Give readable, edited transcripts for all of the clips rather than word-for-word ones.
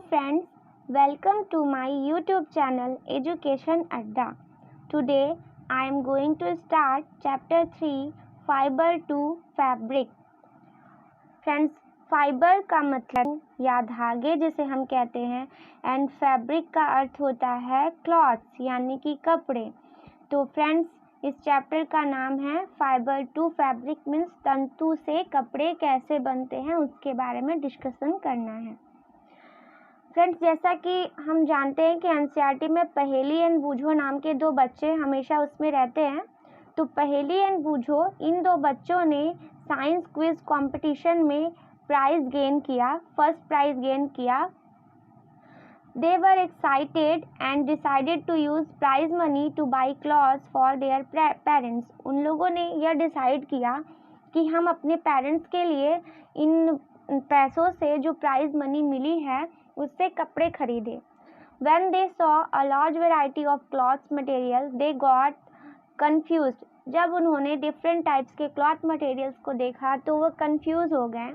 friends, welcome to my YouTube channel Education Adda. Today I am going to start chapter 3 Fiber to Fabric. Friends, fibre का मतलब या धागे जिसे हम कहते हैं एंड फैब्रिक का अर्थ होता है क्लॉथ्स यानी कि कपड़े। तो फ्रेंड्स, इस चैप्टर का नाम है फाइबर टू फैब्रिक, मीन्स तंतु से कपड़े कैसे बनते हैं उसके बारे में डिस्कशन करना है। फ्रेंड्स, जैसा कि हम जानते हैं कि एनसीईआरटी में पहेली एंड बूझो नाम के दो बच्चे हमेशा उसमें रहते हैं। तो पहेली एंड बूझो, इन दो बच्चों ने साइंस क्विज कंपटीशन में प्राइज गेन किया, फर्स्ट प्राइज गेन किया। They were excited and decided to use prize money to buy clothes for their parents. उन लोगों ने यह डिसाइड किया कि हम अपने पेरेंट्स के लिए इन पैसों से जो प्राइज मनी मिली है उससे कपड़े खरीदे। When they saw a large variety of cloth material, they got confused. जब उन्होंने डिफरेंट टाइप्स के क्लॉथ मटेरियल्स को देखा तो वो कंफ्यूज हो गए।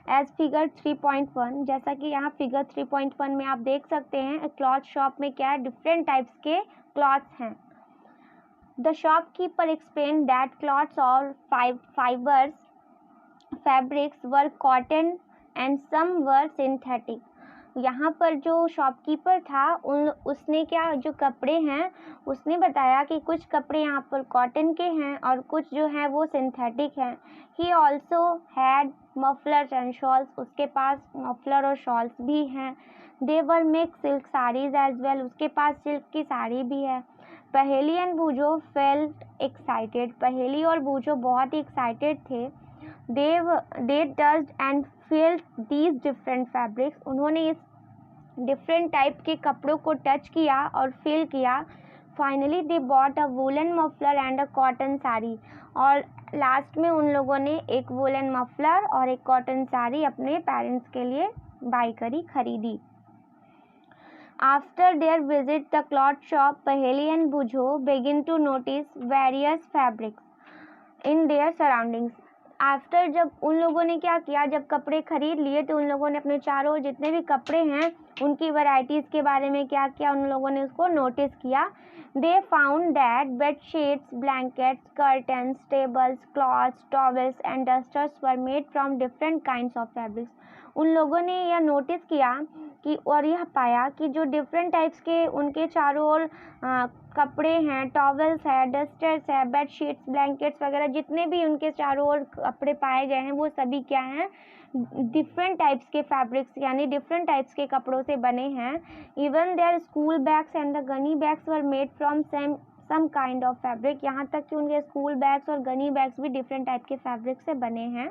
एज फिगर 3.1, जैसा कि यहाँ फिगर 3.1 में आप देख सकते हैं क्लॉथ शॉप में क्या है, डिफरेंट टाइप्स के क्लॉथ्स हैं। The shopkeeper explain that clothes और fibres fabrics were cotton and some were synthetic. यहाँ पर जो शॉपकीपर था उसने क्या, जो कपड़े हैं उसने बताया कि कुछ कपड़े यहाँ पर कॉटन के हैं और कुछ जो हैं वो सिंथेटिक हैं। He also had mufflers and shawls, उसके पास मफलर और शॉल्स भी हैं। They were make silk saris as well, उसके पास सिल्क की साड़ी भी है। पहेली एंड बूझो फेल्ट एक्साइटेड, पहेली और बूझो बहुत ही एक्साइटेड थे। They touched and felt these different fabrics, उन्होंने इस डिफरेंट टाइप के कपड़ों को टच किया और फील किया। Finally they bought a woollen muffler and a cotton sari, और लास्ट में उन लोगों ने एक वूलन मफलर और एक कॉटन साड़ी अपने पेरेंट्स के लिए बाई करी, खरीदी। After their visit the cloth shop, Paheli and Boojho begin to notice various fabrics in their surroundings. After, जब उन लोगों ने क्या किया, जब कपड़े खरीद लिए तो उन लोगों ने अपने चारों जितने भी कपड़े हैं उनकी वैरायटीज़ के बारे में क्या किया, उन लोगों ने उसको नोटिस किया। They found that bedsheets, blankets, curtains, tables, clothes, towels and dusters were made from different kinds of fabrics. उन लोगों ने यह नोटिस किया कि और यह पाया कि जो डिफरेंट टाइप्स के उनके चारों ओर कपड़े हैं, टॉवेल्स है, डस्टर्स है, बेडशीट्स, ब्लैंकेट्स वगैरह जितने भी उनके चारों ओर कपड़े पाए गए हैं वो सभी क्या हैं, डिफरेंट टाइप्स के फैब्रिक्स यानी डिफरेंट टाइप्स के कपड़ों से बने हैं। Even there school bags and the gunny bags were made from some kind of fabric, यहाँ तक कि उनके स्कूल बैग्स और गनी बैग्स भी डिफरेंट टाइप के फैब्रिक से बने हैं।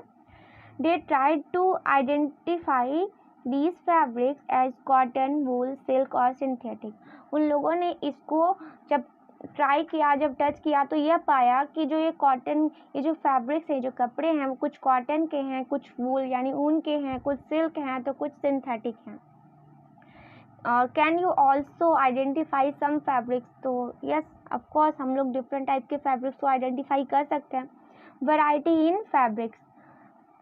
They tried to identify these fabrics as cotton, wool, silk और synthetic। उन लोगों ने इसको जब ट्राई किया, जब टच किया तो यह पाया कि जो ये कॉटन, ये जो फैब्रिक्स है, जो कपड़े हैं वो कुछ कॉटन के हैं, कुछ वूल यानी ऊन के हैं, कुछ सिल्क हैं तो कुछ सिंथेटिक हैं। और can you also identify some fabrics, तो यस ऑफ कोर्स हम लोग डिफरेंट टाइप के फैब्रिक्स को आइडेंटिफाई कर सकते हैं। वैरायटी इन फैब्रिक्स,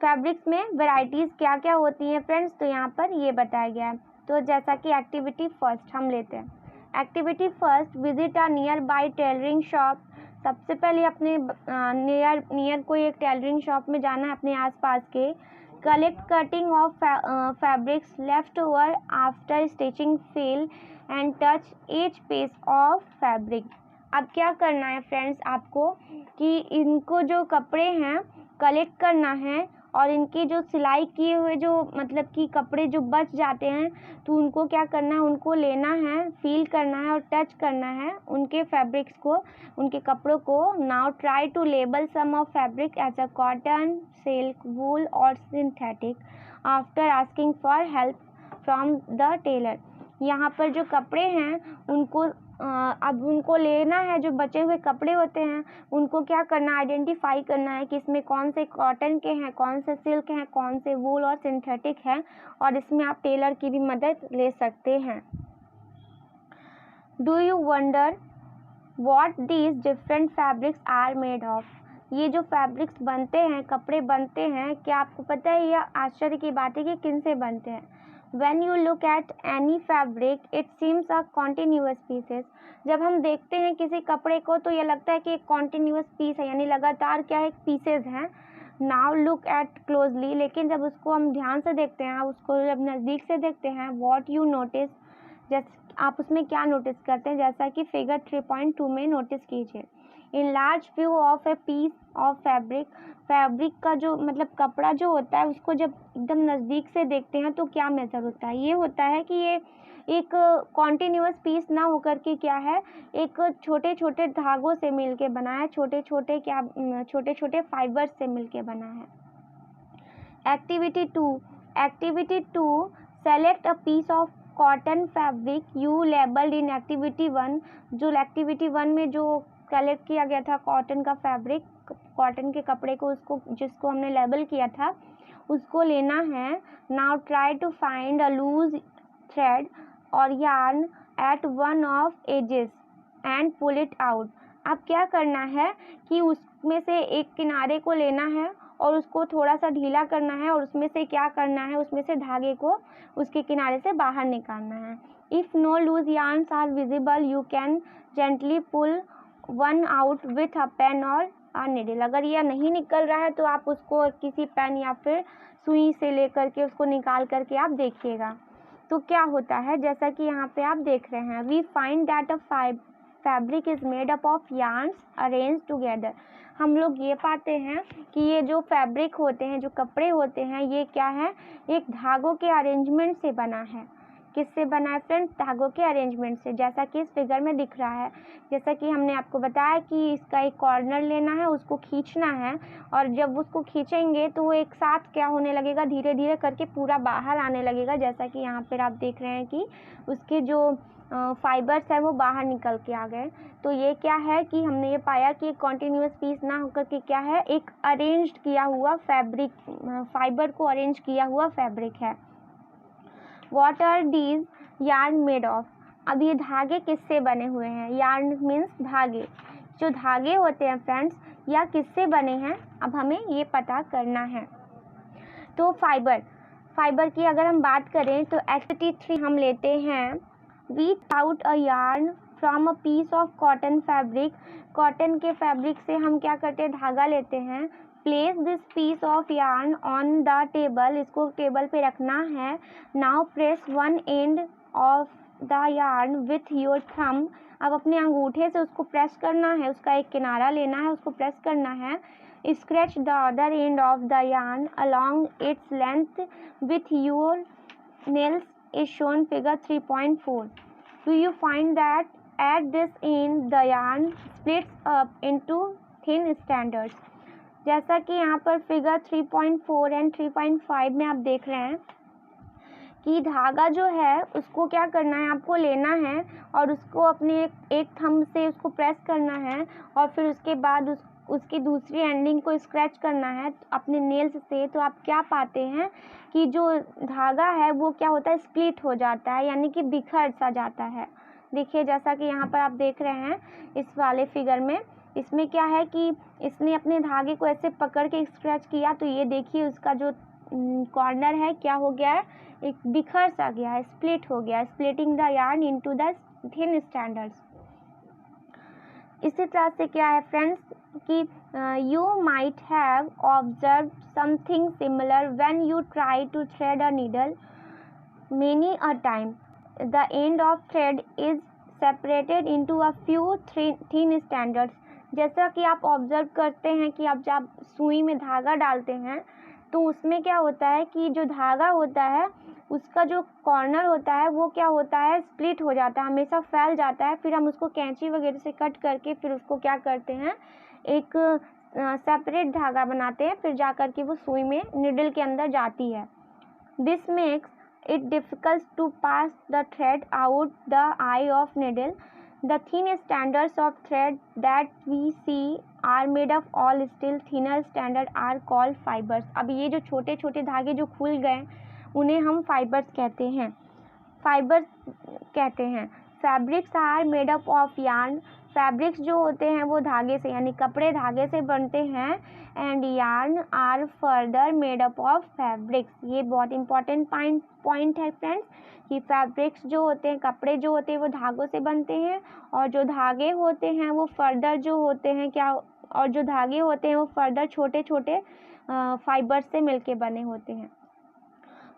फैब्रिक्स में वैरायटीज़ क्या क्या होती हैं फ्रेंड्स, तो यहाँ पर ये बताया गया है। तो जैसा कि एक्टिविटी फर्स्ट हम लेते हैं। Activity first, visit a near by tailoring shop. सबसे पहले अपने नियर कोई एक टेलरिंग शॉप में जाना है अपने आसपास के। Collect cutting of fabrics left over after stitching, feel and touch each piece of fabric. अब क्या करना है फ्रेंड्स आपको कि इनको जो कपड़े हैं कलेक्ट करना है और इनकी जो सिलाई किए हुए जो मतलब कि कपड़े जो बच जाते हैं तो उनको क्या करना है, उनको लेना है, फील करना है और टच करना है उनके फैब्रिक्स को, उनके कपड़ों को। Now try to label some of fabric as a cotton, silk, wool और synthetic after asking for help from the tailor. यहाँ पर जो कपड़े हैं उनको अब उनको लेना है, जो बचे हुए कपड़े होते हैं उनको क्या करना, आइडेंटिफाई करना है कि इसमें कौन से कॉटन के हैं, कौन से सिल्क हैं, कौन से वूल और सिंथेटिक हैं, और इसमें आप टेलर की भी मदद ले सकते हैं। Do you wonder what these different fabrics are made of. ये जो फैब्रिक्स बनते हैं, कपड़े बनते हैं, क्या आपको पता है यह आश्चर्य की बात है कि किन से बनते हैं। When you look at any fabric, it seems a continuous pieces. जब हम देखते हैं किसी कपड़े को तो ये लगता है कि एक continuous piece है, यानी लगातार क्या है, pieces हैं. Now look at closely, लेकिन जब उसको हम ध्यान से देखते हैं, उसको जब नज़दीक से देखते हैं, what you notice, जैसे आप उसमें क्या नोटिस करते हैं, जैसा कि फिगर 3.2 में नोटिस कीजिए. In large view of a piece of fabric का जो मतलब कपड़ा जो होता है उसको जब एकदम नज़दीक से देखते हैं तो क्या मेजर होता है, ये होता है कि ये एक कॉन्टिन्यूअस पीस ना होकर के क्या है, एक छोटे छोटे धागों से मिलके बना है, छोटे छोटे फाइबर्स से मिलके बना है. Activity to select a piece of cotton fabric you labelled in activity 1. जो एक्टिविटी 1 में जो सेलेक्ट किया गया था कॉटन का फैब्रिक, कॉटन के कपड़े को, उसको जिसको हमने लेबल किया था उसको लेना है. Now try to find a loose thread और yarn at one of edges and pull it out. अब क्या करना है कि उसमें से एक किनारे को लेना है और उसको थोड़ा सा ढीला करना है और उसमें से क्या करना है, उसमें से धागे को उसके किनारे से बाहर निकालना है. If no loose yarns are visible you can gently pull one out with a pen or a needle. अगर यह नहीं निकल रहा है तो आप उसको किसी पेन या फिर सुई से लेकर के उसको निकाल करके आप देखिएगा. तो क्या होता है, जैसा कि यहाँ पे आप देख रहे हैं, we find that a fabric is made up of yarns arrange together. हम लोग ये पाते हैं कि ये जो फैब्रिक होते हैं, जो कपड़े होते हैं, ये क्या है, एक धागों के अरेंजमेंट से बना है. किससे बना है फ्रेंड्स, धागों के अरेंजमेंट से, जैसा कि इस फिगर में दिख रहा है. जैसा कि हमने आपको बताया कि इसका एक कॉर्नर लेना है, उसको खींचना है और जब उसको खींचेंगे तो वो एक साथ क्या होने लगेगा, धीरे धीरे करके पूरा बाहर आने लगेगा. जैसा कि यहाँ पर आप देख रहे हैं कि उसके जो फाइबर्स है वो बाहर निकल के आ गए. तो ये क्या है कि हमने ये पाया कि एक कॉन्टिन्यूस पीस ना होकर के क्या है, एक अरेंज्ड किया हुआ फैब्रिक, फाइबर को अरेंज किया हुआ फैब्रिक है. What are these yarn made of? अब ये धागे किससे बने हुए हैं, यार्न मीन्स धागे. जो धागे होते हैं फ्रेंड्स, या किससे बने हैं, अब हमें ये पता करना है. तो फाइबर की अगर हम बात करें तो एक्टिविटी 3 हम लेते हैं. We out a yarn from a piece of cotton fabric. Cotton के फैब्रिक से हम क्या करते हैं, धागा लेते हैं. Place this piece of yarn on the table. इसको टेबल पे रखना है. Now press one end of the yarn with your thumb. अब अपने अंगूठे से उसको प्रेस करना है, उसका एक किनारा लेना है, उसको प्रेस करना है. Scratch the other and of the yarn along its length with your nails is shown figure 3.4. Do you find that at this end the yarn splits up into thin strands? जैसा कि यहाँ पर figure 3.4 and 3.5 में आप देख रहे हैं कि धागा जो है उसको क्या करना है, आपको लेना है और उसको अपने एक थंब से उसको प्रेस करना है और फिर उसके बाद उसकी दूसरी एंडिंग को स्क्रैच करना है अपने नेल्स से. तो आप क्या पाते हैं कि जो धागा है वो क्या होता है, स्प्लिट हो जाता है, यानी कि बिखर सा जाता है. देखिए जैसा कि यहाँ पर आप देख रहे हैं इस वाले फिगर में, इसमें क्या है कि इसने अपने धागे को ऐसे पकड़ के स्क्रैच किया तो ये देखिए उसका जो कॉर्नर है क्या हो गया है, एक बिखर सा गया है, स्प्लिट हो गया, splitting the yarn into the thin strands. इसी तरह से क्या है फ्रेंड्स कि you might have observe something similar when you try to thread a needle many a time. The end of thread is separated into a few thin strands. जैसा कि आप observe करते हैं कि आप जब सुई में धागा डालते हैं तो उसमें क्या होता है कि जो धागा होता है उसका जो कॉर्नर होता है वो क्या होता है, स्प्लिट हो जाता है, हमेशा फैल जाता है. फिर हम उसको कैंची वगैरह से कट करके फिर उसको क्या करते हैं, एक सेपरेट धागा बनाते हैं, फिर जा कर के वो सुई में निडल के अंदर जाती है. This makes it difficult to pass the thread out the eye of needle. The thin strands of thread that we see are made of all still thinner strands are called fibers. अब ये जो छोटे छोटे धागे जो खुल गए उन्हें हम फाइबर्स कहते हैं. फाइबर्स कहते हैं. Fabrics are made up of yarn. Fabrics जो होते हैं वो धागे से यानी कपड़े धागे से बनते हैं। And yarn are further made up of fabrics. ये बहुत इंपॉर्टेंट पॉइंट है फ्रेंड्स कि फैब्रिक्स जो होते हैं, कपड़े जो होते हैं वो धागों से बनते हैं, और जो धागे होते हैं वो फर्दर जो होते हैं और जो धागे होते हैं वो फर्दर छोटे छोटे फाइबर्स से मिलके बने होते हैं।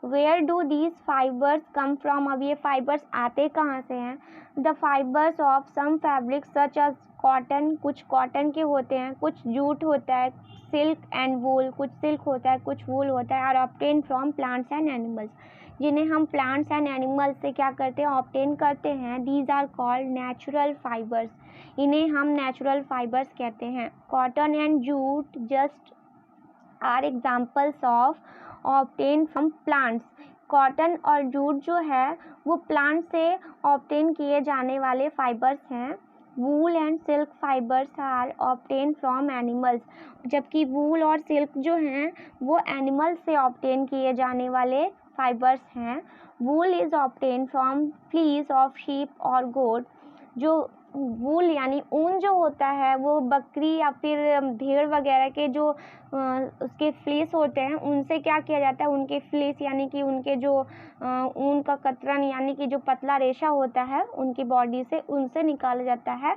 Where do these fibres come from? अब ये फाइबर्स आते कहाँ से हैं? The fibres of some fabrics such as cotton, कुछ कॉटन के होते हैं, कुछ जूट होता है, सिल्क एंड वूल, कुछ सिल्क होता है, कुछ वूल होता है, are obtain from plants and animals, जिन्हें हम प्लांट्स एंड एनिमल्स से क्या करते हैं? ऑब्टेन करते हैं। These are called natural fibres, इन्हें हम नेचुरल फाइबर्स कहते हैं। Cotton and jute just are examples of obtain from plants. Cotton और जूट जो है वो प्लांट से ऑब्टेन किए जाने वाले फाइबर्स हैं। Wool and silk fibres are obtain from animals, जबकि वूल और सिल्क जो हैं वो एनिमल्स से ऑब्टेन किए जाने वाले फाइबर्स हैं। वूल is obtain from fleece of sheep और गोट। जो वूल यानी ऊन जो होता है वो बकरी या फिर भेड़ वगैरह के जो उसके फ्लीस होते हैं उनसे क्या किया जाता है? उनके फ्लीस यानी कि उनके जो ऊन का कतरन यानी कि जो पतला रेशा होता है उनकी बॉडी से, उनसे निकाला जाता है।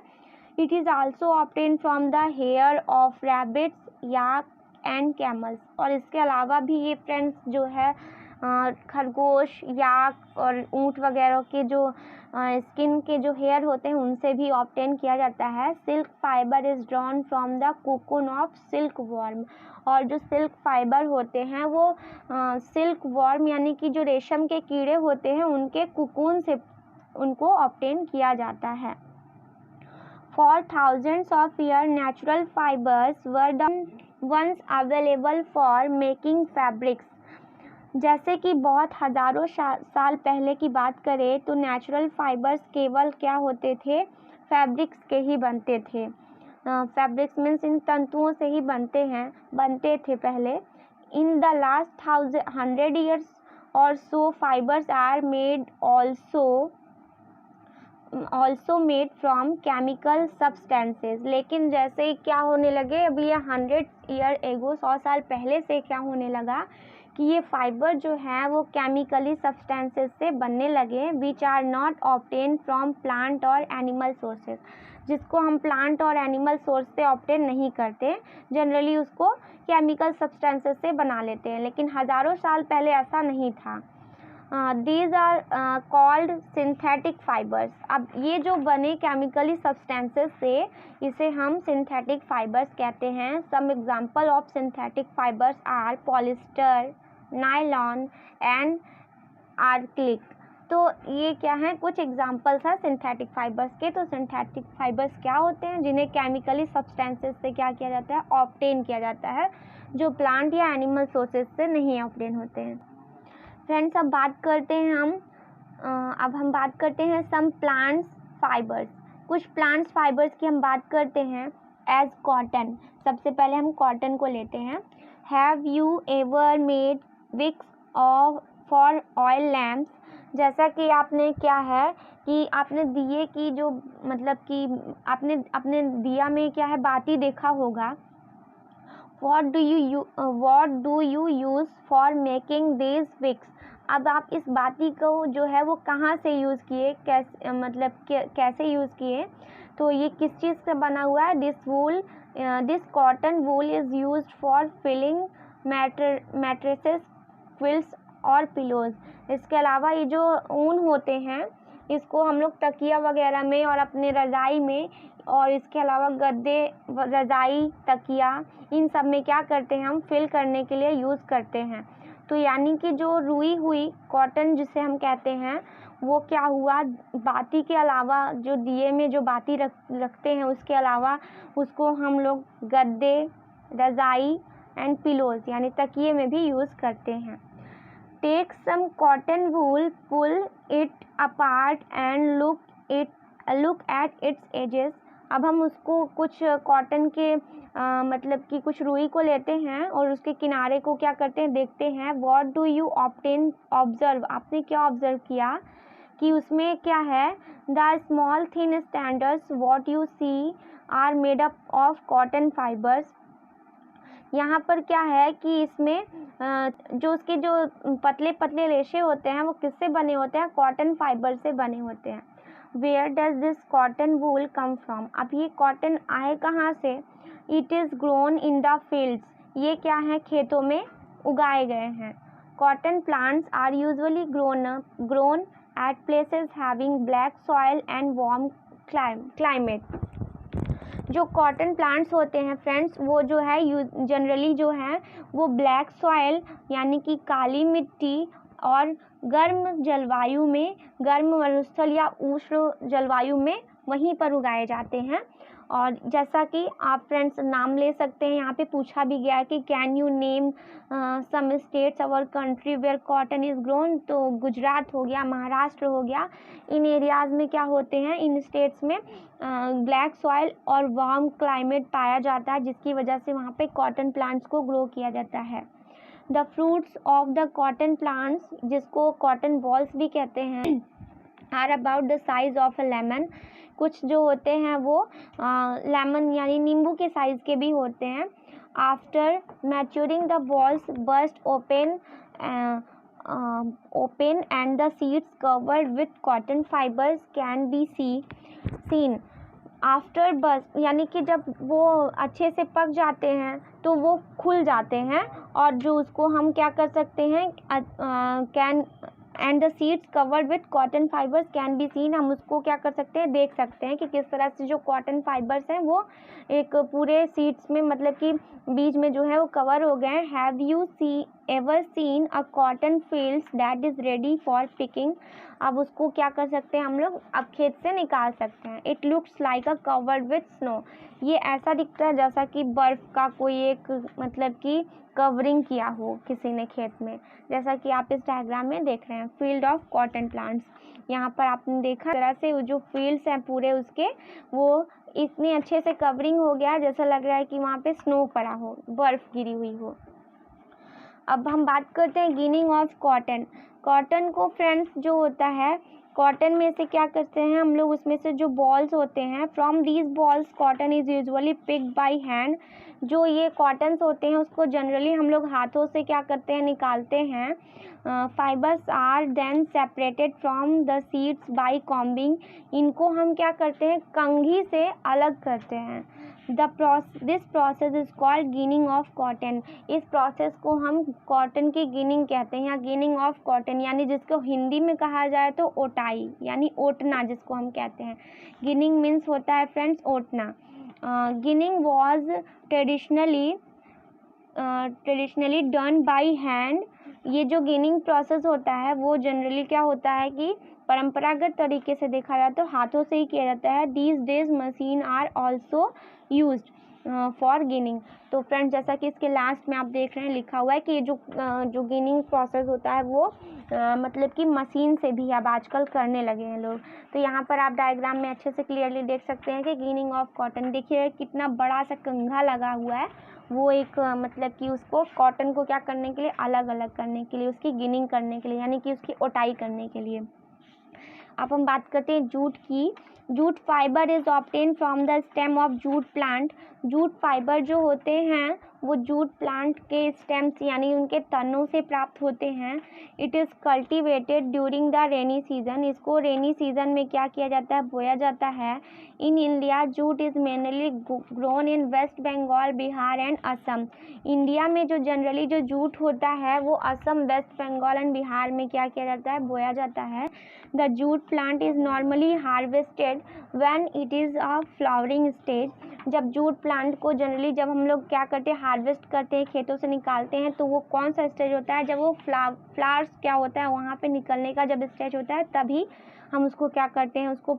It is also obtain from the hair of rabbits, yak and camels. और इसके अलावा भी ये फ्रेंड्स जो है खरगोश, याक और ऊँट वगैरह के जो स्किन के जो हेयर होते हैं उनसे भी ऑब्टेन किया जाता है। Silk fibre is drawn from the cocoon of silk worm. और जो सिल्क फाइबर होते हैं वो सिल्क वर्म यानी कि जो रेशम के कीड़े होते हैं उनके कुकून से उनको ऑब्टेन किया जाता है। For thousands of year natural fibres were the ones available for making fabrics. जैसे कि बहुत हज़ारों साल पहले की बात करें तो नेचुरल फाइबर्स केवल क्या होते थे? फैब्रिक्स के ही बनते थे। फैब्रिक्स मीन्स इन तंतुओं से ही बनते थे पहले। इन द लास्ट 100 years और so fibres are made also made from chemical substances. लेकिन जैसे क्या होने लगे अभी ये 100 year एगो 100 साल पहले से क्या होने लगा कि ये फाइबर जो है वो केमिकली सब्सटेंसेस से बनने लगे, which are not obtain from plant और एनिमल सोर्सेज, जिसको हम प्लांट और एनिमल सोर्स से ऑब्टेन नहीं करते, जनरली उसको केमिकल सब्सटेंसेस से बना लेते हैं। लेकिन हज़ारों साल पहले ऐसा नहीं था। These are called synthetic fibres. अब ये जो बने केमिकली सब्सटेंसेस से इसे हम सिंथेटिक फाइबर्स कहते हैं। Some example of synthetic fibres are polyester, nylon and acrylic. तो ये क्या हैं? कुछ एग्जांपल्स हैं सिंथेटिक फाइबर्स के। तो सिंथेटिक फाइबर्स क्या होते हैं? जिन्हें केमिकली सब्सटेंसेस से क्या किया जाता है? ऑब्टेन किया जाता है, जो प्लांट या एनिमल सोर्सेज से नहीं ऑब्टेन होते हैं। फ्रेंड्स अब हम बात करते हैं सम प्लांट्स फाइबर्स। कुछ प्लांट्स फाइबर्स की हम बात करते हैं। एज कॉटन, सबसे पहले हम कॉटन को लेते हैं। Have you ever made wicks for oil lamps? जैसा कि आपने क्या है कि आपने दिए की जो मतलब कि आपने अपने दिया में क्या है बाती देखा होगा। What do you use for making these wicks? अब आप इस बाती को जो है वो कहाँ से यूज़ किए, कैसे यूज़ किए? तो ये किस चीज़ से बना हुआ है? This cotton wool is used for filling mattresses, quilts और पिलोज। इसके अलावा ये जो ऊन होते हैं इसको हम लोग तकिया वगैरह में और अपने रज़ाई में, और इसके अलावा गद्दे, रज़ाई, तकिया, इन सब में क्या करते हैं? हम फिल करने के लिए यूज़ करते हैं। तो यानी कि जो रुई हुई कॉटन जिसे हम कहते हैं वो क्या हुआ, बाती के अलावा जो दिए में जो बाती रखते हैं उसके अलावा उसको हम लोग गद्दे, रज़ाई एंड पिलोज यानी तकिए में भी यूज़ करते हैं। Take some cotton wool, pull it apart and look at its edges. अब हम उसको कुछ कॉटन के मतलब कि कुछ रुई को लेते हैं और उसके किनारे को क्या करते हैं? देखते हैं। What do you observe? आपने क्या ऑब्जर्व किया कि उसमें क्या है, the small thin standards what you see are made up of cotton fibres. यहाँ पर क्या है कि इसमें जो उसके जो पतले पतले रेशे होते हैं वो किससे बने होते हैं, कॉटन फाइबर से बने होते हैं। Where does this cotton wool come from, अब ये कॉटन आए कहाँ से, it is grown in the fields, ये क्या है, खेतों में उगाए गए हैं। Cotton plants are usually grown at places having black soil and warm climate. जो कॉटन प्लांट्स होते हैं फ्रेंड्स, वो जो है जनरली जो है वो ब्लैक सॉइल यानी कि काली मिट्टी और गर्म जलवायु में, गर्म मरुस्थल या उष्ण जलवायु में वहीं पर उगाए जाते हैं। और जैसा कि आप फ्रेंड्स नाम ले सकते हैं, यहाँ पे पूछा भी गया है कि can you name some states our country where cotton is grown, तो गुजरात हो गया, महाराष्ट्र हो गया, इन एरियाज़ में क्या होते हैं, इन स्टेट्स में ब्लैक सॉइल और वार्म क्लाइमेट पाया जाता है, जिसकी वजह से वहाँ पे कॉटन प्लांट्स को ग्रो किया जाता है। The fruits of the cotton plants, जिसको कॉटन बॉल्स भी कहते हैं, are about the size of a lemon. कुछ जो होते हैं वो लेमन यानी नींबू के साइज़ के भी होते हैं। After maturing the balls burst open and the seeds covered with cotton fibres can be seen. After burst यानी कि जब वो अच्छे से पक जाते हैं तो वो खुल जाते हैं, और जो उसको हम क्या कर सकते हैं, can and the seeds covered with cotton fibres can be seen, हम उसको क्या कर सकते हैं, देख सकते हैं कि किस तरह से जो कॉटन फाइबर्स हैं वो एक पूरे सीड्स में मतलब कि बीज में जो है वो कवर हो गए हैं। Have you ever seen a cotton fields that is ready for picking. अब उसको क्या कर सकते हैं हम लोग, अब खेत से निकाल सकते हैं। It looks like a covered with snow, ये ऐसा दिखता है जैसा कि बर्फ़ का कोई एक मतलब कि कवरिंग किया हो किसी ने खेत में, जैसा कि आप इस डायग्राम में देख रहे हैं। फील्ड ऑफ कॉटन प्लांट्स, यहाँ पर आपने देखा तरह से वो जो फील्ड्स हैं पूरे उसके, वो इतने अच्छे से कवरिंग हो गया है जैसा लग रहा है कि वहाँ पे स्नो पड़ा हो, बर्फ़ गिरी हुई हो। अब हम बात करते हैं गिनिंग ऑफ कॉटन। कॉटन को फ्रेंड्स जो होता है, कॉटन में से क्या करते हैं हम लोग, उसमें से जो बॉल्स होते हैं, from these balls cotton is usually picked by hand. जो ये कॉटन्स होते हैं उसको जनरली हम लोग हाथों से क्या करते हैं, निकालते हैं। Fibres are then separated from the seeds by combing, इनको हम क्या करते हैं, कंघी से अलग करते हैं। This process is called ginning of cotton, इस प्रोसेस को हम कॉटन की गिनिंग कहते हैं, या गिनिंग ऑफ कॉटन, यानी जिसको हिंदी में कहा जाए तो ओटाई यानी ओटना जिसको हम कहते हैं। गिनिंग मीन्स होता है फ्रेंड्स ओटना। Ginning was traditionally done by hand. ये जो गिनिंग प्रोसेस होता है वो जनरली क्या होता है कि परंपरागत तरीके से देखा जाए तो हाथों से ही किया जाता है। These days machine are also used for ginning. तो फ्रेंड्स जैसा कि इसके लास्ट में आप देख रहे हैं लिखा हुआ है कि जो गिनिंग प्रोसेस होता है वो मतलब कि मशीन से भी अब आजकल करने लगे हैं लोग। तो यहाँ पर आप डायग्राम में अच्छे से क्लियरली देख सकते हैं कि गिनिंग ऑफ कॉटन, देखिए कितना बड़ा सा कंघा लगा हुआ है, वो एक मतलब कि उसको कॉटन को क्या करने के लिए, अलग अलग करने के लिए, उसकी गिनिंग करने के लिए, यानी कि उसकी ओटाई करने के लिए। अब हम बात करते हैं जूट की। Jute fibre is obtain from the stem of jute plant. Jute fibre जो होते हैं वो जूट प्लांट के स्टेम्स यानी उनके तनों से प्राप्त होते हैं। It is cultivated during the rainy season, इसको रेनी सीजन में क्या किया जाता है, बोया जाता है। In India jute is mainly grown in west Bengal, Bihar and Assam. India में जो जनरली जो जूट होता है वो असम, वेस्ट बंगाल एंड बिहार में क्या किया जाता है, बोया जाता है। The jute plant is normally harvested when it is a flowering stage. जब जूट प्लांट को जनरली जब हम लोग क्या करते हैं, हार्वेस्ट करते हैं, खेतों से निकालते हैं, तो वो कौन सा स्टेज होता है, जब वो फ्लावर्स क्या होता है वहाँ पे निकलने का जब स्टेज होता है तभी हम उसको क्या करते हैं, उसको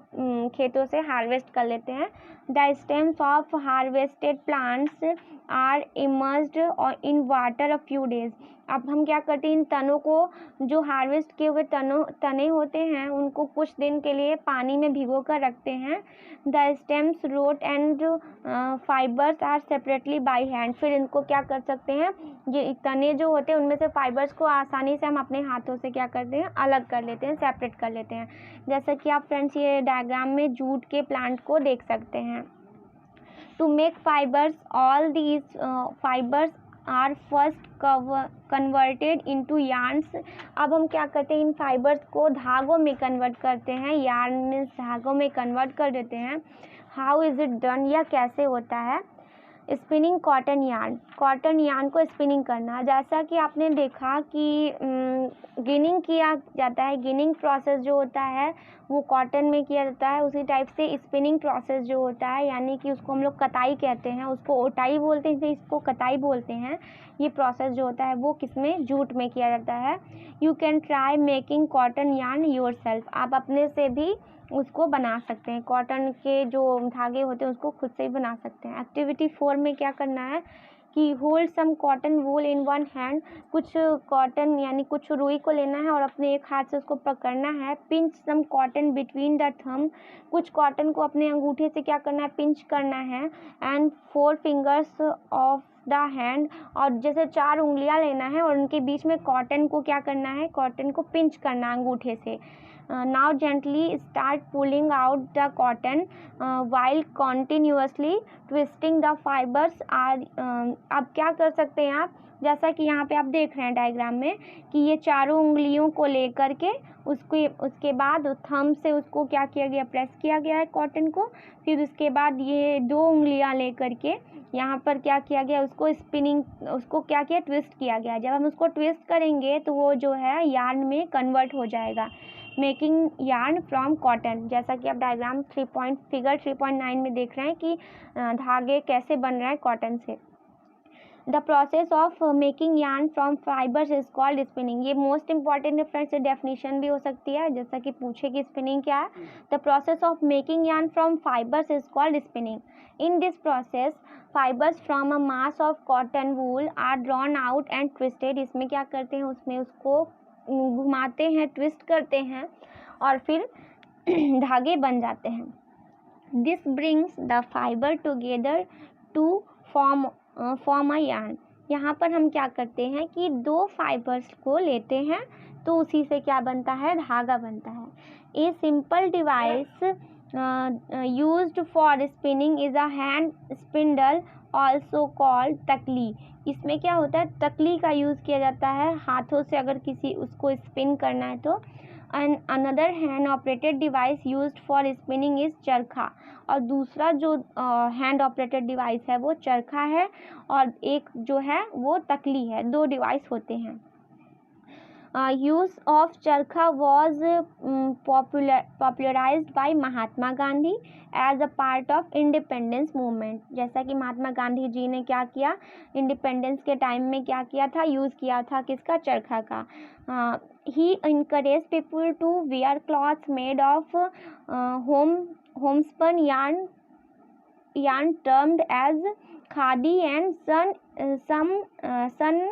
खेतों से हार्वेस्ट कर लेते हैं। The stems of harvested plants are immersed in water a few days. अब हम क्या करते हैं, इन तनों को, जो हार्वेस्ट किए हुए तने होते हैं, उनको कुछ दिन के लिए पानी में भिगो कर रखते हैं। The stems, root and fibres are separately by hand. फिर इनको क्या कर सकते हैं, ये तने जो होते हैं उनमें से फाइबर्स को आसानी से हम अपने हाथों से क्या करते हैं, अलग कर लेते हैं, सेपरेट कर लेते हैं। जैसा कि आप फ्रेंड्स ये डायग्राम में जूट के प्लांट को देख सकते हैं। To make fibers, all these fibers are first converted into yarns। अब हम क्या करते हैं, इन फाइबर्स को धागों में कन्वर्ट करते हैं। यार्न में धागों में कन्वर्ट कर देते हैं। हाउ इज़ इट डन, यह कैसे होता है। Spinning cotton yarn, cotton yarn को स्पिनिंग करना। जैसा कि आपने देखा कि गिनिंग किया जाता है, गिनिंग प्रोसेस जो होता है वो कॉटन में किया जाता है। उसी टाइप से स्पिनिंग प्रोसेस जो होता है, यानी कि उसको हम लोग कताई कहते हैं, उसको ओटाई बोलते हैं, इसको कताई बोलते हैं। ये प्रोसेस जो होता है वो किसमें, जूट में किया जाता है। You can try making cotton yarn yourself. आप अपने से भी उसको बना सकते हैं, कॉटन के जो धागे होते हैं उसको खुद से ही बना सकते हैं। एक्टिविटी 4 में क्या करना है कि hold some cotton wool in one hand. कुछ कॉटन यानी कुछ रुई को लेना है और अपने एक हाथ से उसको पकड़ना है। Pinch some cotton between the thumb, कुछ कॉटन को अपने अंगूठे से क्या करना है, पिंच करना है। And 4 fingers of the hand, और जैसे 4 उंगलियां लेना है और उनके बीच में कॉटन को क्या करना है, कॉटन को पिंच करना अंगूठे से। Now gently start pulling out the cotton while continuously twisting the fibers are अब क्या कर सकते हैं आप, जैसा कि यहाँ पे आप देख रहे हैं डायग्राम में कि ये चारों उंगलियों को लेकर के उसके बाद थंब से उसको क्या किया गया, प्रेस किया गया है कॉटन को। फिर उसके बाद ये 2 उंगलियां लेकर के यहाँ पर क्या किया गया, उसको स्पिनिंग, उसको क्या किया, ट्विस्ट किया गया। जब हम उसको ट्विस्ट करेंगे तो वो जो है यार्न में कन्वर्ट हो जाएगा। मेकिंग यार्न फ्रॉम कॉटन, जैसा कि आप डायग्राम फिगर 3.9 में देख रहे हैं कि धागे कैसे बन रहे हैं कॉटन से। The process of making yarn from fibres is called spinning. ये मोस्ट इंपॉर्टेंट है फ्रेंड्स, डेफिनेशन भी हो सकती है, जैसा कि पूछे कि स्पिनिंग क्या है। The process of making yarn from fibres is called spinning. In this process fibres from a mass of cotton wool are drawn out and twisted. इसमें क्या करते हैं, उसमें उसको घुमाते हैं, ट्विस्ट करते हैं और फिर धागे बन जाते हैं। This brings the fibre together to form a yarn. यहाँ पर हम क्या करते हैं कि 2 फाइबर्स को लेते हैं तो उसी से क्या बनता है, धागा बनता है। A simple device used for spinning is a hand spindle also called तकली। इसमें क्या होता है, तकली का यूज़ किया जाता है हाथों से अगर किसी उसको स्पिन करना है तो। And another hand operated device used for spinning is चरखा। और दूसरा जो हैंड ऑपरेटेड डिवाइस है वो चरखा है और एक जो है वो तकली है। 2 डिवाइस होते हैं। use of charkha was popularized by Mahatma Gandhi as a part of independence movement। जैसा कि महात्मा गांधी जी ने क्या किया, इंडिपेंडेंस के टाइम में क्या किया था, यूज़ किया था किसका, चरखा का। he encouraged people to wear cloths made of homespun yarn termed as khadi and some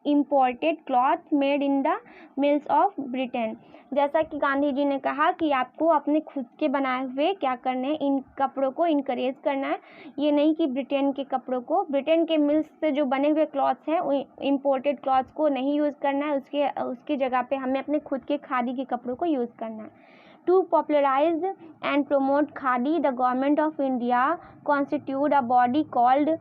imported cloth made in the mills of Britain। जैसा कि गांधी जी ने कहा कि आपको अपने खुद के बनाए हुए क्या करने हैं, इन कपड़ों को इनकरेज करना है। ये नहीं कि ब्रिटेन के कपड़ों को, ब्रिटेन के मिल्स से जो बने हुए क्लॉथ्स हैं इम्पोर्टेड क्लॉथ्स को नहीं यूज़ करना है, उसकी जगह पे हमें अपने खुद के खादी के कपड़ों को यूज़ करना है। To popularize and promote khadi, the government of India constituted a body called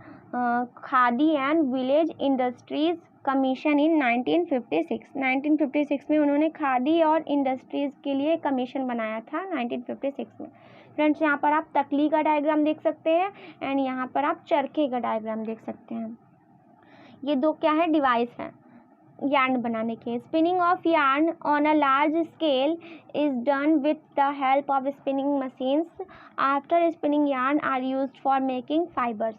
Khadi and Village Industries commission इन 1956 में उन्होंने खादी और इंडस्ट्रीज़ के लिए कमीशन बनाया था 1956 में। फ्रेंड्स यहाँ पर आप तकली का डायग्राम देख सकते हैं एंड यहाँ पर आप चरखे का डायग्राम देख सकते हैं। ये 2 क्या है, डिवाइस हैं यार्न बनाने के। Spinning of yarn on a large scale is done with the help of spinning machines. After spinning yarn are used for making fibres.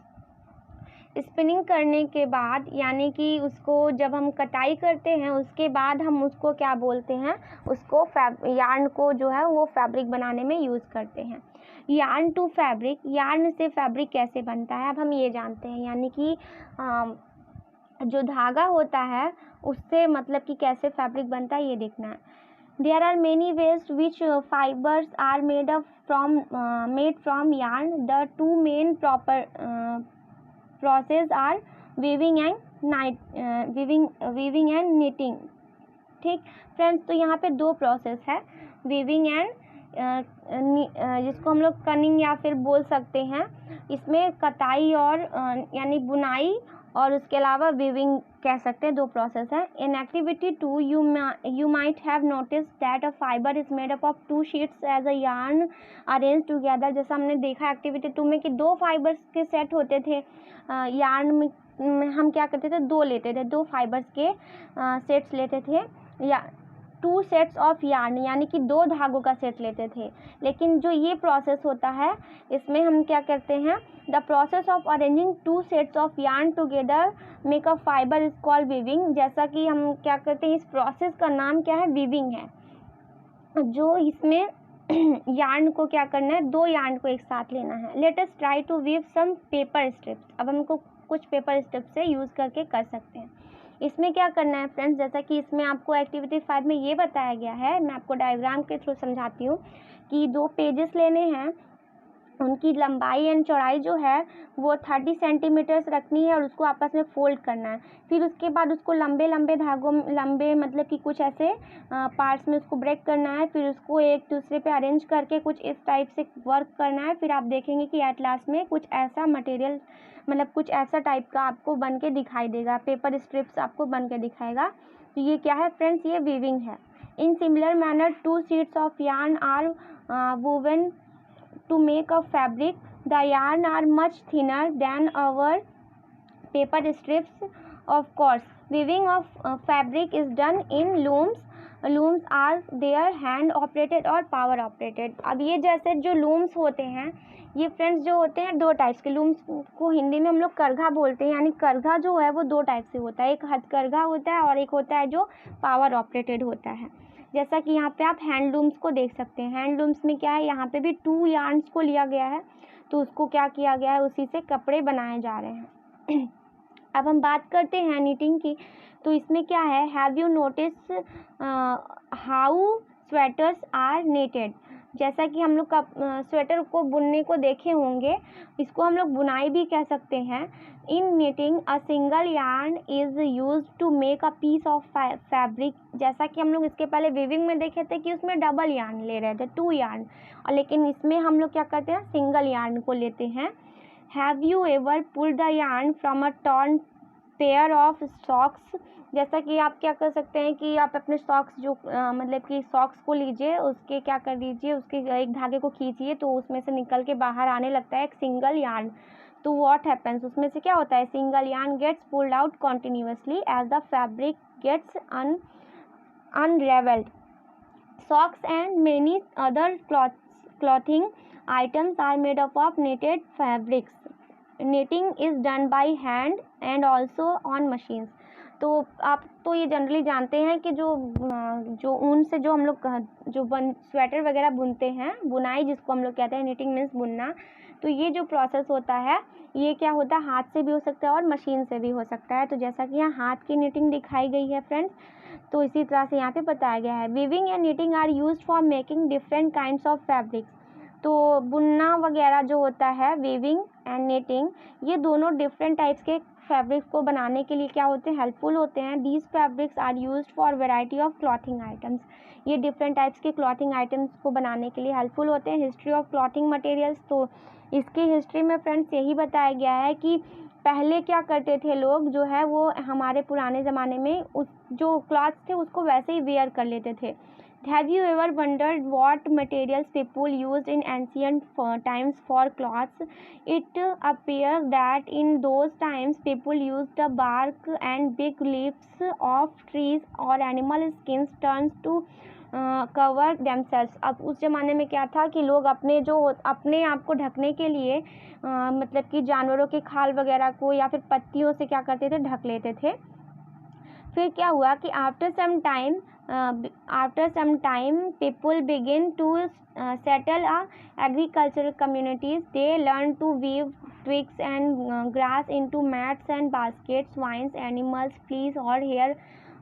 Spinning करने के बाद यानी कि उसको जब हम कटाई करते हैं उसके बाद हम उसको क्या बोलते हैं, उसको यार्न को जो है वो फैब्रिक बनाने में यूज़ करते हैं। यार्न टू फैब्रिक, यार्न से फैब्रिक कैसे बनता है अब हम ये जानते हैं। यानी कि जो धागा होता है उससे मतलब कि कैसे फैब्रिक बनता है ये देखना है। There are many ways which fibres are made from yarn. The two main process are weaving and knitting. ठीक फ्रेंड्स, तो यहाँ पे दो प्रोसेस है, वीविंग एंड जिसको हम लोग कनिंग या फिर बोल सकते हैं। इसमें कटाई और यानी बुनाई और उसके अलावा वीविंग कह सकते हैं, दो प्रोसेस है। In activity 2 you might have noticed that a fiber is made up of 2 sheets as a yarn arranged together। जैसा हमने देखा एक्टिविटी 2 में कि दो फाइबर्स के सेट होते थे। यार्न में हम क्या करते थे, दो लेते थे, दो फाइबर्स के सेट्स लेते थे, या 2 सेट्स ऑफ यार्न यानी कि दो धागों का सेट लेते थे। लेकिन जो ये प्रोसेस होता है इसमें हम क्या करते हैं, the process of arranging 2 sets of yarn together make a fibre is called weaving. जैसा कि हम क्या करते हैं, इस प्रोसेस का नाम क्या है, वीविंग है। जो इसमें यार्न को क्या करना है, दो यार्न को एक साथ लेना है। Let us try to weave some paper strips. अब हमको कुछ पेपर स्ट्रिप्स से यूज़ करके कर सकते हैं। इसमें क्या करना है फ्रेंड्स, जैसा कि इसमें आपको एक्टिविटी 5 में ये बताया गया है, मैं आपको डायग्राम के थ्रू समझाती हूँ कि 2 पेजेस लेने हैं, उनकी लंबाई एंड चौड़ाई जो है वो 30 सेंटीमीटर्स रखनी है और उसको आपस में फोल्ड करना है। फिर उसके बाद उसको लंबे लंबे धागों में, लंबे मतलब कि कुछ ऐसे पार्ट्स में उसको ब्रेक करना है। फिर उसको एक दूसरे पे अरेंज करके कुछ इस टाइप से वर्क करना है। फिर आप देखेंगे कि एट लास्ट में कुछ ऐसा मटेरियल, मतलब कुछ ऐसा टाइप का आपको बन के दिखाई देगा, पेपर स्ट्रिप्स आपको बन के दिखाएगा। तो ये क्या है फ्रेंड्स, ये वीविंग है। In similar manner 2 sheets of yarn are woven to make a fabric. The yarn are much thinner than our paper strips. Of course, weaving of fabric is done in looms. Looms are their hand operated और power operated। अब ये जैसे जो looms होते हैं, ये friends जो होते हैं दो टाइप्स के। लूम्स को हिंदी में हम लोग करघा बोलते हैं, यानी करघा जो है वो दो टाइप से होता है, एक हथकरघा होता है और एक होता है जो पावर ऑपरेटेड होता है। जैसा कि यहाँ पे आप हैंडलूम्स को देख सकते हैं। हैंडलूम्स में क्या है, यहाँ पे भी 2 यार्न्स को लिया गया है, तो उसको क्या किया गया है, उसी से कपड़े बनाए जा रहे हैं। अब हम बात करते हैं नीटिंग की। तो इसमें क्या है, have you notice how sweaters are knitted. जैसा कि हम लोग का स्वेटर को बुनने को देखे होंगे, इसको हम लोग बुनाई भी कह सकते हैं। In knitting a single yarn is use to make a piece of fabric. जैसा कि हम लोग इसके पहले वीविंग में देखे थे कि उसमें डबल यार्न ले रहे थे, 2 यार्न, और लेकिन इसमें हम लोग क्या करते हैं, सिंगल यार्न को लेते हैं। Have you ever pulled the yarn from a torn pair of socks. जैसा कि आप क्या कर सकते हैं कि आप अपने सॉक्स जो मतलब कि सॉक्स को लीजिए, उसके क्या कर दीजिए, उसके एक धागे को खींचिए तो उसमें से निकल के बाहर आने लगता है एक सिंगल यार्न। तो व्हाट हैपेंस, उसमें से क्या होता है, single yarn gets pulled out continuously as the fabric gets unravelled. Socks and many other clothing items are made up of knitted fabrics. Knitting is done by hand and also on machines. तो आप तो ये generally जानते हैं कि जो ऊन से जो हम लोग जो स्वेटर वगैरह बुनते हैं, बुनाई जिसको हम लोग कहते हैं, निटिंग मीन्स बुनना। तो ये जो प्रोसेस होता है ये क्या होता है, हाथ से भी हो सकता है और मशीन से भी हो सकता है। तो जैसा कि यहाँ हाथ की निटिंग दिखाई गई है फ्रेंड्स, तो इसी तरह से यहाँ पे बताया गया है। Weaving and knitting are used for making different kinds of fabrics. तो बुनना वगैरह जो होता है, वीविंग एंड निटिंग, ये दोनों डिफरेंट टाइप्स के फैब्रिक्स को बनाने के लिए क्या होते हैं, हेल्पफुल होते हैं। These fabrics are used for variety of clothing items. ये डिफरेंट टाइप्स के क्लॉथिंग आइटम्स को बनाने के लिए हेल्पफुल होते हैं। हिस्ट्री ऑफ क्लॉथिंग मटेरियल्स, तो इसकी हिस्ट्री में फ्रेंड्स यही बताया गया है कि पहले क्या करते थे लोग, जो है वो हमारे पुराने ज़माने में उस जो क्लॉथ्स थे उसको वैसे ही वेयर कर लेते थे। Have you ever wondered what materials people used in ancient times for cloths? It appears that in those times people used the bark and big leaves of trees or animal skins turns to cover themselves. अब उस ज़माने में क्या था कि लोग अपने आप को ढकने के लिए मतलब कि जानवरों के खाल वगैरह को या फिर पत्तियों से क्या करते थे, ढक लेते थे। फिर क्या हुआ कि after some time people begin to settle agricultural communities. They learn to weave twigs and grass into mats and baskets. Swines, animals, fleas, or hair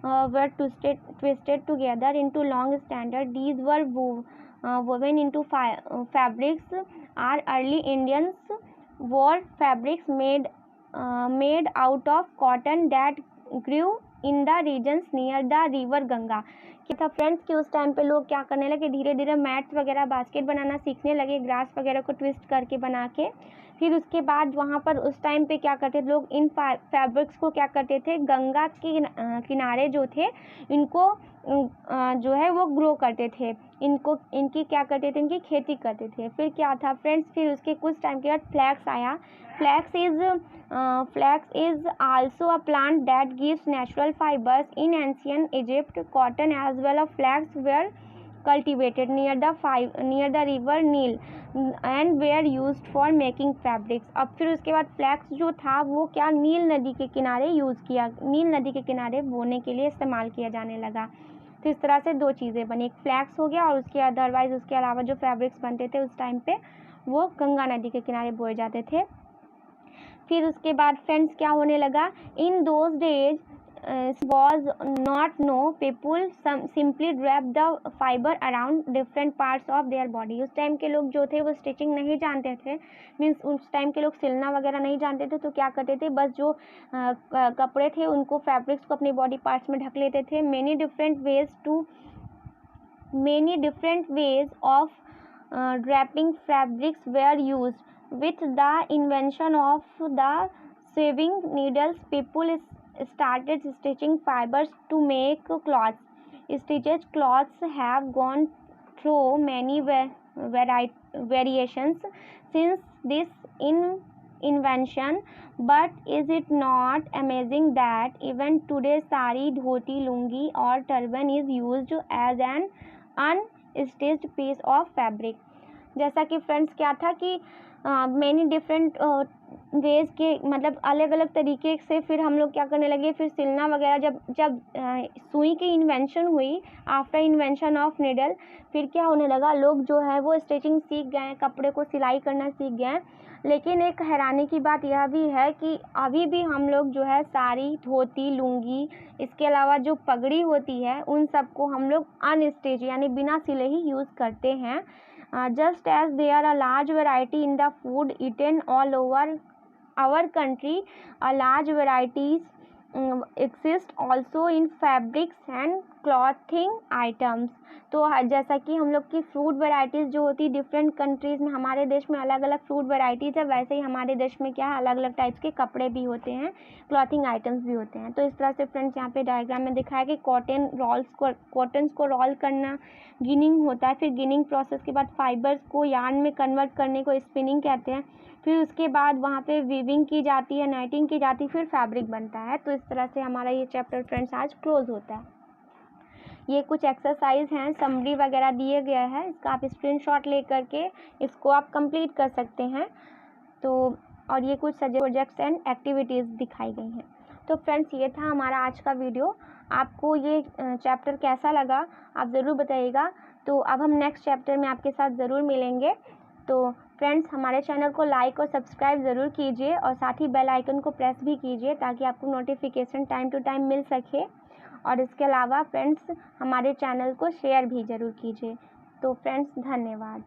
were twisted together into long standards. These were woven into fabrics. Our early Indians wore fabrics made out of cotton that grew in the regions near the river Ganga. क्या था friends कि उस time पे लोग क्या करने लगे, धीरे धीरे मैट्स वगैरह बास्केट बनाना सीखने लगे, ग्रास वगैरह को ट्विस्ट करके बना के। फिर उसके बाद वहाँ पर उस टाइम पे क्या करते थे लोग, इन फैब्रिक्स को क्या करते थे, गंगा के किनारे जो थे इनको जो है वो ग्रो करते थे, इनकी क्या करते थे, इनकी खेती करते थे। फिर क्या था फ्रेंड्स, फिर उसके कुछ टाइम के बाद फ्लैक्स आया। Flax is also a plant that gives natural fibers. In ancient Egypt, cotton as well as flax were cultivated near the river Nile and were used for making fabrics. अब फिर उसके बाद flex जो था वो क्या, नील नदी के किनारे नील नदी के किनारे बोने के लिए इस्तेमाल किया जाने लगा। तो इस तरह से दो चीज़ें बनी, एक फ्लैक्स हो गया और उसके अदरवाइज उसके अलावा जो फैब्रिक्स बनते थे उस टाइम पे वो गंगा नदी के किनारे बोए जाते थे। फिर उसके बाद फ्रेंड्स क्या होने लगा, in those days was not no people simply wrap the fiber around different parts of their body. उस टाइम के लोग जो थे वो स्टिचिंग नहीं जानते थे, मीन्स उस टाइम के लोग सिलना वगैरह नहीं जानते थे, तो क्या करते थे बस जो कपड़े थे उनको फैब्रिक्स को अपने बॉडी पार्ट्स में ढक लेते थे। many different ways of wrapping fabrics were used. With the invention of the sewing needles, people started stitching fibers to make cloths. Stitched cloths have gone through many variations since this invention, but is it not amazing that even today sari, dhoti, lungi or turban is used as an unstitched piece of fabric. जैसा कि friends क्या था कि many different ways के मतलब अलग अलग तरीके से फिर हम लोग क्या करने लगे, फिर सिलना वगैरह जब सुई की इन्वेंशन हुई आफ्टर इन्वेंशन ऑफ निडल, फिर क्या होने लगा, लोग जो है वो स्टिचिंग सीख गए, कपड़े को सिलाई करना सीख गए। लेकिन एक हैरानी की बात यह भी है कि अभी भी हम लोग जो है साड़ी, धोती, लुंगी, इसके अलावा जो पगड़ी होती है उन सबको हम लोग अनस्टिच यानी बिना सिले ही यूज़ करते हैं। Just as there are a large variety in the food eaten all over our country, a large varieties exist also in fabrics and clothing items. तो जैसा कि हम लोग की फ्रूट वैरायटीज़ जो होती है डिफरेंट कंट्रीज़ में, हमारे देश में अलग अलग फ्रूट वैरायटीज़ है, वैसे ही हमारे देश में क्या है अलग अलग टाइप्स के कपड़े भी होते हैं, क्लॉथिंग आइटम्स भी होते हैं। तो इस तरह से फ्रेंड्स यहाँ पे डायग्राम में दिखाया कि कॉटन्स को रोल करना गिनिंग होता है, फिर गिनिंग प्रोसेस के बाद फाइबर्स को यार्न में कन्वर्ट करने को स्पिनिंग कहते हैं, फिर उसके बाद वहाँ पे वीविंग की जाती है, नाइटिंग की जाती है, फिर फैब्रिक बनता है। तो इस तरह से हमारा ये चैप्टर फ्रेंड्स आज क्लोज होता है। ये कुछ एक्सरसाइज हैं, समरी वगैरह दिए गया है, इसका आप स्क्रीनशॉट ले करके इसको आप कंप्लीट कर सकते हैं। तो और ये कुछ प्रोजेक्ट्स एंड एक्टिविटीज़ दिखाई गई हैं। तो फ्रेंड्स ये था हमारा आज का वीडियो। आपको ये चैप्टर कैसा लगा आप ज़रूर बताइएगा। तो अब हम नेक्स्ट चैप्टर में आपके साथ ज़रूर मिलेंगे। तो फ्रेंड्स हमारे चैनल को लाइक और सब्सक्राइब ज़रूर कीजिए और साथ ही बेल आइकन को प्रेस भी कीजिए ताकि आपको नोटिफिकेशन टाइम टू टाइम मिल सके। और इसके अलावा फ्रेंड्स हमारे चैनल को शेयर भी ज़रूर कीजिए। तो फ्रेंड्स धन्यवाद।